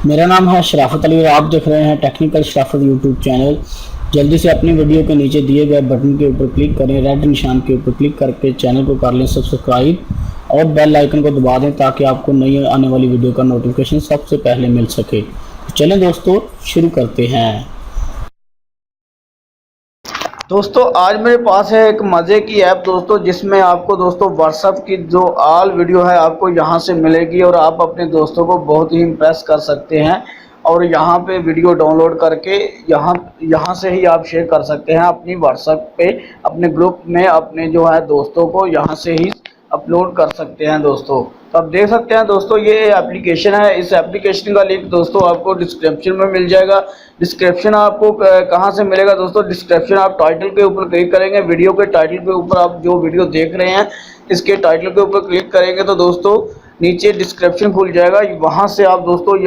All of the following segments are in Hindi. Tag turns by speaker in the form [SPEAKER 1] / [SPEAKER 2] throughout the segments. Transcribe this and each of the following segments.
[SPEAKER 1] मेरा नाम है शराफत अली और आप देख रहे हैं टेक्निकल शराफत यूट्यूब चैनल। जल्दी से अपनी वीडियो के नीचे दिए गए बटन के ऊपर क्लिक करें, रेड निशान के ऊपर क्लिक करके चैनल को कर लें सब्सक्राइब और बेल आइकन को दबा दें ताकि आपको नई आने वाली वीडियो का नोटिफिकेशन सबसे पहले मिल सके। तो चलें दोस्तों, शुरू करते हैं।
[SPEAKER 2] दोस्तों आज मेरे पास है एक मज़े की ऐप दोस्तों, जिसमें आपको दोस्तों व्हाट्सएप की जो ऑल वीडियो है आपको यहां से मिलेगी और आप अपने दोस्तों को बहुत ही इम्प्रेस कर सकते हैं। और यहां पे वीडियो डाउनलोड करके यहां से ही आप शेयर कर सकते हैं अपनी व्हाट्सएप पे, अपने ग्रुप में अपने जो है दोस्तों को यहां से ही अपलोड कर सकते हैं दोस्तों। तो आप देख सकते हैं दोस्तों ये एप्लीकेशन है। इस एप्लीकेशन का लिंक दोस्तों आपको डिस्क्रिप्शन में मिल जाएगा। डिस्क्रिप्शन आपको कहां से मिलेगा दोस्तों? डिस्क्रिप्शन आप टाइटल के ऊपर क्लिक करेंगे, वीडियो के टाइटल के ऊपर आप जो वीडियो देख रहे हैं इसके टाइटल के ऊपर क्लिक करेंगे तो दोस्तों नीचे डिस्क्रिप्शन खुल जाएगा। वहां से आप दोस्तों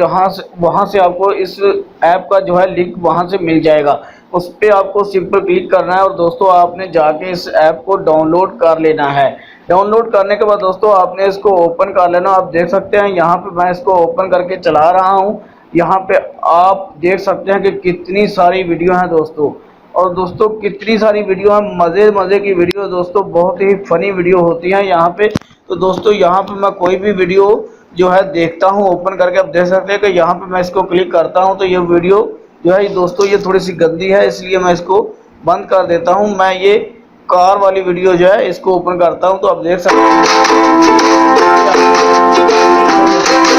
[SPEAKER 2] वहां से आपको इस ऐप का जो है लिंक वहां से मिल जाएगा। उस पर आपको सिंपल क्लिक करना है और दोस्तों आपने जाके इस ऐप को डाउनलोड कर लेना है। डाउनलोड करने के बाद दोस्तों आपने इसको ओपन कर लेना। आप देख सकते हैं यहाँ पे मैं इसको ओपन करके चला रहा हूँ। यहाँ पे आप देख सकते हैं कि कितनी सारी वीडियो हैं दोस्तों, और दोस्तों कितनी सारी वीडियो है, मज़े की वीडियो दोस्तों, बहुत ही फनी वीडियो होती है यहाँ पे। तो दोस्तों यहाँ पे मैं कोई भी वीडियो जो है देखता हूँ ओपन करके, आप देख सकते हैं कि यहाँ पे मैं इसको क्लिक करता हूँ तो ये वीडियो जो है दोस्तों ये थोड़ी सी गंदी है, इसलिए मैं इसको बंद कर देता हूँ। मैं ये कार वाली वीडियो जो है इसको ओपन करता हूँ तो आप देख सकते हैं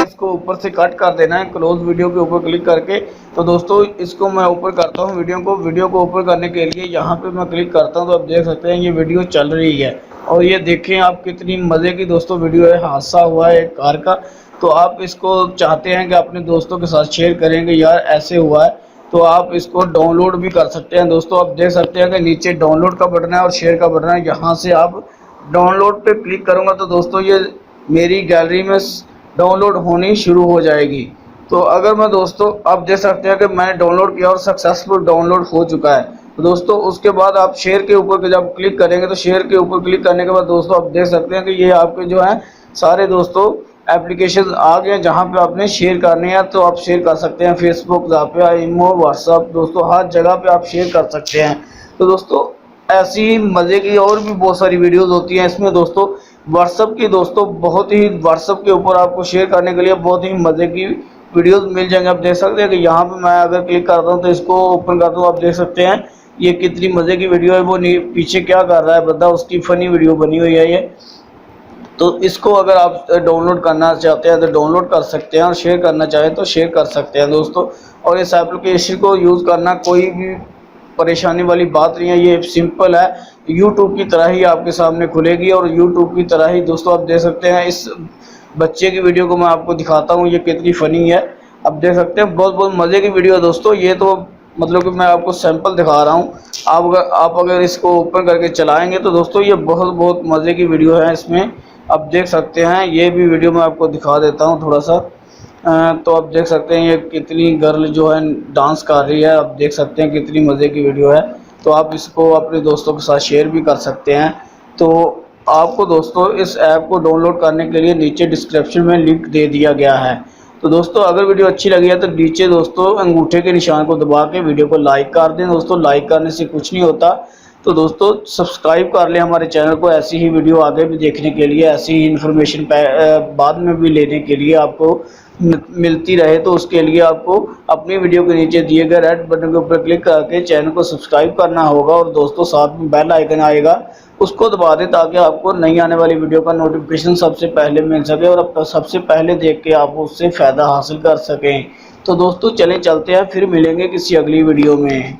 [SPEAKER 2] इसको ऊपर से कट कर देना है क्लोज वीडियो के ऊपर क्लिक करके। तो दोस्तों इसको मैं ऊपर करता हूँ वीडियो को ऊपर करने के लिए यहाँ पे मैं क्लिक करता हूँ तो आप देख सकते हैं ये वीडियो चल रही है। और ये देखें आप कितनी मज़े की दोस्तों वीडियो है, हादसा हुआ है एक कार का। तो आप इसको चाहते हैं कि अपने दोस्तों के साथ शेयर करेंगे यार ऐसे हुआ है, तो आप इसको डाउनलोड भी कर सकते हैं दोस्तों। आप देख सकते हैं कि नीचे डाउनलोड का बटन है और शेयर का बटन है, यहाँ से आप डाउनलोड पे क्लिक करूँगा तो दोस्तों ये मेरी गैलरी में डाउनलोड होनी शुरू हो जाएगी। तो अगर मैं दोस्तों आप देख सकते हैं कि मैंने डाउनलोड किया और सक्सेसफुल डाउनलोड हो चुका है। तो दोस्तों उसके बाद आप शेयर के ऊपर जब क्लिक करेंगे तो शेयर के ऊपर क्लिक करने के बाद दोस्तों आप देख सकते हैं कि ये आपके जो है सारे दोस्तों एप्लीकेशन आ गए जहां पे आपने शेयर करने हैं। तो आप शेयर कर सकते हैं फेसबुक, ज़ापिया, इमो, व्हाट्सअप दोस्तों हर जगह पे आप शेयर कर सकते हैं। तो दोस्तों ऐसी ही मज़े की और भी बहुत सारी वीडियोस होती हैं इसमें दोस्तों। व्हाट्सअप की दोस्तों बहुत ही व्हाट्सअप के ऊपर आपको शेयर करने के लिए बहुत ही मज़े की वीडियोस मिल जाएंगे। आप देख सकते हैं कि यहाँ पे मैं अगर क्लिक करता हूँ तो इसको ओपन करता हूँ, आप देख सकते हैं ये कितनी मज़े की वीडियो है। वो पीछे क्या कर रहा है बंदा, उसकी फ़नी वीडियो बनी हुई है ये। तो इसको अगर आप डाउनलोड करना चाहते हैं तो डाउनलोड कर सकते हैं और शेयर करना चाहें तो शेयर कर सकते हैं दोस्तों। और इस एप्लीकेशन को यूज़ करना कोई भी परेशानी वाली बात नहीं है, ये सिंपल है। यूट्यूब की तरह ही आपके सामने खुलेगी और यूट्यूब की तरह ही दोस्तों आप देख सकते हैं। इस बच्चे की वीडियो को मैं आपको दिखाता हूँ, ये कितनी फ़नी है। आप देख सकते हैं बहुत मज़े की वीडियो है दोस्तों। ये तो मतलब कि मैं आपको सैंपल दिखा रहा हूँ। आप अगर इसको ओपन करके चलाएँगे तो दोस्तों ये बहुत मज़े की वीडियो है। इसमें आप देख सकते हैं, ये भी वीडियो मैं आपको दिखा देता हूँ थोड़ा सा। तो आप देख सकते हैं ये कितनी गर्ल जो है डांस कर रही है, आप देख सकते हैं कितनी मज़े की वीडियो है। तो आप इसको अपने दोस्तों के साथ शेयर भी कर सकते हैं। तो आपको दोस्तों इस ऐप को डाउनलोड करने के लिए नीचे डिस्क्रिप्शन में लिंक दे दिया गया है। तो दोस्तों अगर वीडियो अच्छी लगी है तो नीचे दोस्तों अंगूठे के निशान को दबा के वीडियो को लाइक कर दें दोस्तों। लाइक करने से कुछ नहीं होता। तो दोस्तों सब्सक्राइब कर लें हमारे चैनल को, ऐसी ही वीडियो आगे भी देखने के लिए, ऐसी ही इन्फॉर्मेशन बाद में भी लेने के लिए आपको मिलती रहे। तो उसके लिए आपको अपनी वीडियो के नीचे दिए गए रेड बटन के ऊपर क्लिक करके चैनल को सब्सक्राइब करना होगा और दोस्तों साथ में बेल आइकन आएगा उसको दबा दें ताकि आपको नई आने वाली वीडियो का नोटिफिकेशन सबसे पहले मिल सके और सबसे पहले देख के आप उससे फ़ायदा हासिल कर सकें। तो दोस्तों चलें चलते हैं, फिर मिलेंगे किसी अगली वीडियो में।